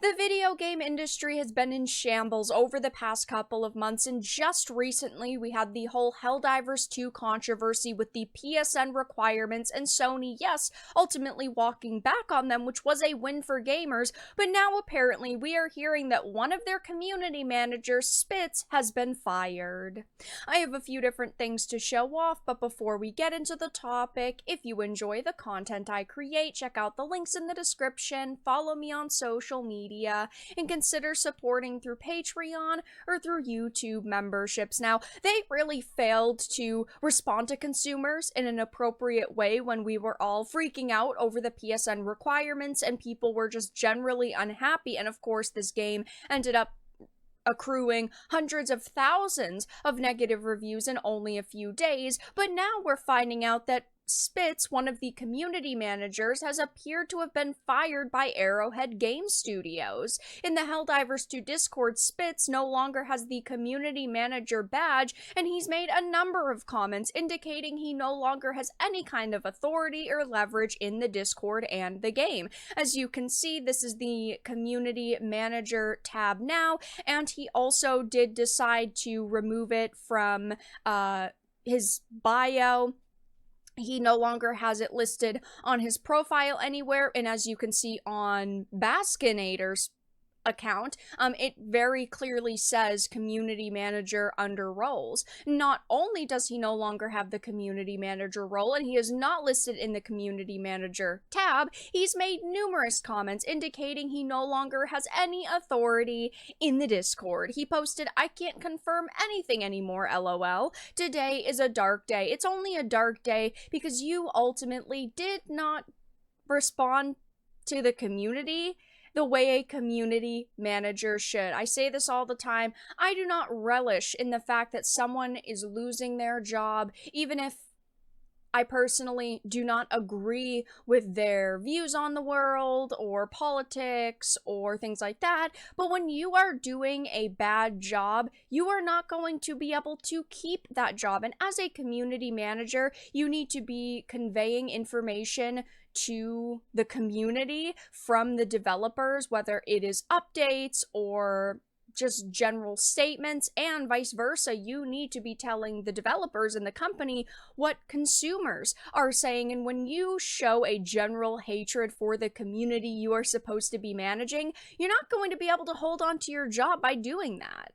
The video game industry has been in shambles over the past couple of months, and just recently we had the whole Helldivers 2 controversy with the PSN requirements and Sony, yes, ultimately walking back on them, which was a win for gamers, but now apparently we are hearing that one of their community managers, Spitz, has been fired. I have a few different things to show off, but before we get into the topic, if you enjoy the content I create, check out the links in the description, follow me on social media, and consider supporting through Patreon or through YouTube memberships. Now, they really failed to respond to consumers in an appropriate way when we were all freaking out over the PSN requirements and people were just generally unhappy, and of course this game ended up accruing hundreds of thousands of negative reviews in only a few days, but now we're finding out that Spitz, one of the community managers, has appeared to have been fired by Arrowhead Game Studios. In the Helldivers 2 Discord, Spitz no longer has the community manager badge, and he's made a number of comments indicating he no longer has any kind of authority or leverage in the Discord and the game. As you can see, this is the community manager tab now, and he also did decide to remove it from his bio. He no longer has it listed on his profile anywhere, and as you can see on Baskinator's account, it very clearly says community manager under roles. Not only does he no longer have the community manager role, and he is not listed in the community manager tab, he's made numerous comments indicating he no longer has any authority in the Discord. He posted, "I can't confirm anything anymore, lol. Today is a dark day. It's only a dark day because you ultimately did not respond to the community the way a community manager should." I say this all the time. I do not relish in the fact that someone is losing their job, even if I personally do not agree with their views on the world or politics or things like that. But when you are doing a bad job, you are not going to be able to keep that job. And as a community manager, you need to be conveying information to the community from the developers, whether it is updates or just general statements, and vice versa. You need to be telling the developers and the company what consumers are saying, and when you show a general hatred for the community you are supposed to be managing, you're not going to be able to hold on to your job by doing that.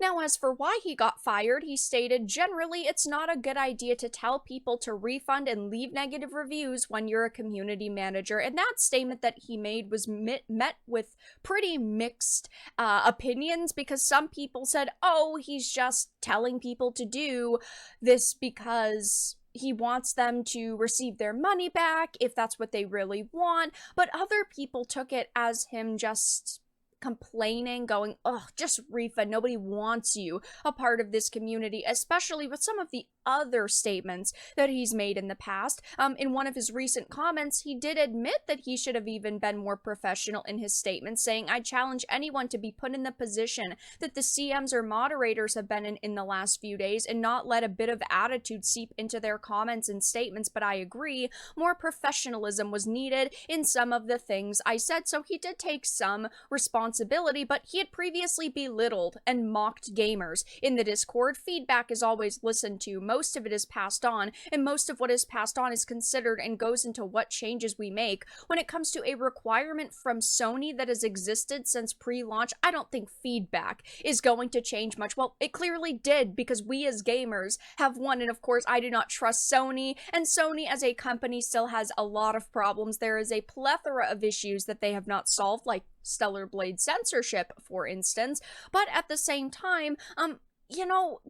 Now, as for why he got fired, he stated, "Generally, it's not a good idea to tell people to refund and leave negative reviews when you're a community manager." And that statement that he made was met with pretty mixed opinions, because some people said, oh, he's just telling people to do this because he wants them to receive their money back if that's what they really want. But other people took it as him just complaining, going, "Oh, just refund, nobody wants you a part of this community," especially with some of the other statements that he's made in the past. In one of his recent comments, he did admit that he should have even been more professional in his statements, saying, "I challenge anyone to be put in the position that the CMs or moderators have been in the last few days and not let a bit of attitude seep into their comments and statements, but I agree, more professionalism was needed in some of the things I said." So he did take some responsibility, but he had previously belittled and mocked gamers in the Discord. Feedback is always listened to. Most of it is passed on, and most of what is passed on is considered and goes into what changes we make. When it comes to a requirement from Sony that has existed since pre-launch, I don't think feedback is going to change much. Well, it clearly did, because we as gamers have won, and of course I do not trust Sony, and Sony as a company still has a lot of problems. There is a plethora of issues that they have not solved, like Stellar Blade censorship, for instance, but at the same time,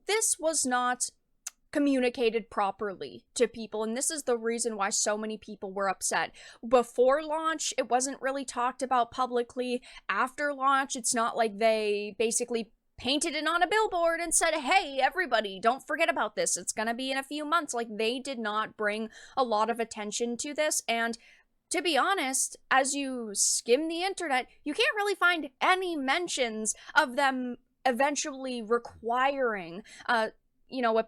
this was not communicated properly to people, and this is the reason why so many people were upset. Before launch, it wasn't really talked about publicly. After launch, it's not like they basically painted it on a billboard and said, "Hey, everybody, don't forget about this. It's gonna be in a few months." Like, they did not bring a lot of attention to this, and to be honest, as you skim the internet, you can't really find any mentions of them eventually requiring a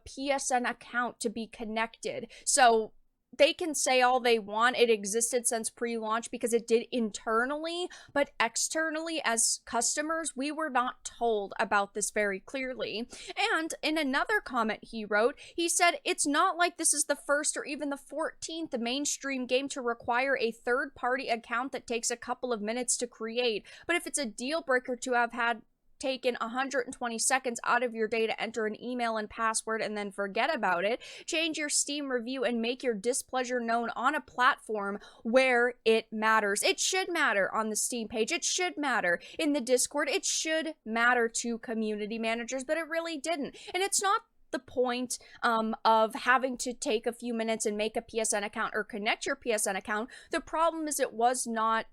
PSN account to be connected. So they can say all they want. It existed since pre-launch because it did internally, but externally as customers, we were not told about this very clearly. And in another comment he wrote, he said, "It's not like this is the first or even the 14th mainstream game to require a third-party account that takes a couple of minutes to create. But if it's a deal breaker to have had taken 120 seconds out of your day to enter an email and password and then forget about it, change your Steam review and make your displeasure known on a platform where it matters." It should matter on the Steam page. It should matter in the Discord. It should matter to community managers, but it really didn't. And it's not the point of having to take a few minutes and make a PSN account or connect your PSN account. The problem is it was not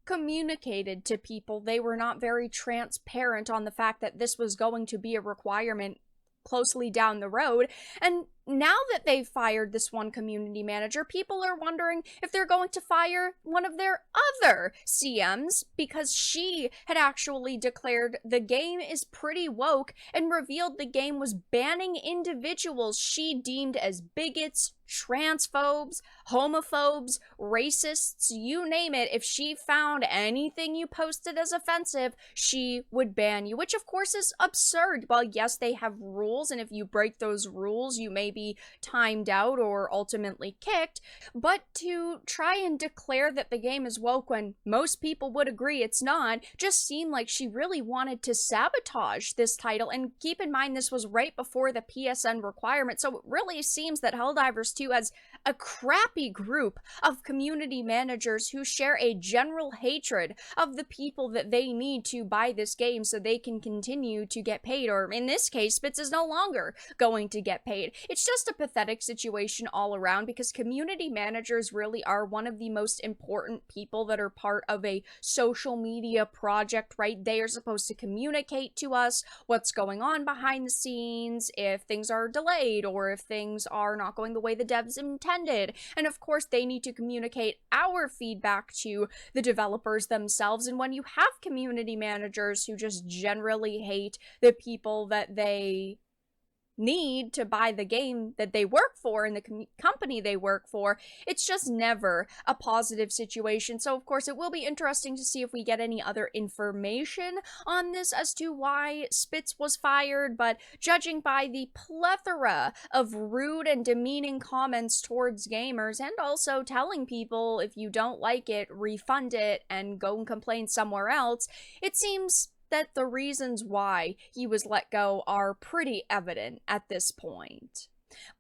communicated to people. They were not very transparent on the fact that this was going to be a requirement closely down the road. And now that they've fired this one community manager, people are wondering if they're going to fire one of their other CMs, because she had actually declared the game is pretty woke and revealed the game was banning individuals she deemed as bigots, transphobes, homophobes, racists, you name it. If she found anything you posted as offensive, she would ban you, which of course is absurd. Well, yes, they have rules, and if you break those rules, you may be timed out or ultimately kicked, but to try and declare that the game is woke when most people would agree it's not, just seemed like she really wanted to sabotage this title. And keep in mind, this was right before the PSN requirement, so it really seems that Helldivers 2 has a crappy group of community managers who share a general hatred of the people that they need to buy this game so they can continue to get paid, or in this case, Spitz is no longer going to get paid. It's just a pathetic situation all around, because community managers really are one of the most important people that are part of a social media project, right? They are supposed to communicate to us what's going on behind the scenes, if things are delayed or if things are not going the way the devs intended. And of course, they need to communicate our feedback to the developers themselves. And when you have community managers who just generally hate the people that they need to buy the game that they work for and the company they work for, it's just never a positive situation. So of course it will be interesting to see if we get any other information on this as to why Spitz was fired, but judging by the plethora of rude and demeaning comments towards gamers, and also telling people if you don't like it, refund it and go and complain somewhere else, it seems that the reasons why he was let go are pretty evident at this point.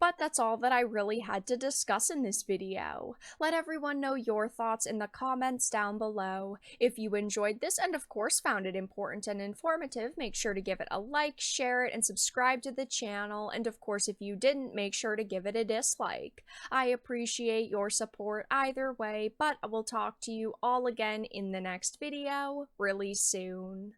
But that's all that I really had to discuss in this video. Let everyone know your thoughts in the comments down below. If you enjoyed this and of course found it important and informative, make sure to give it a like, share it, and subscribe to the channel. And of course, if you didn't, make sure to give it a dislike. I appreciate your support either way, but I will talk to you all again in the next video really soon.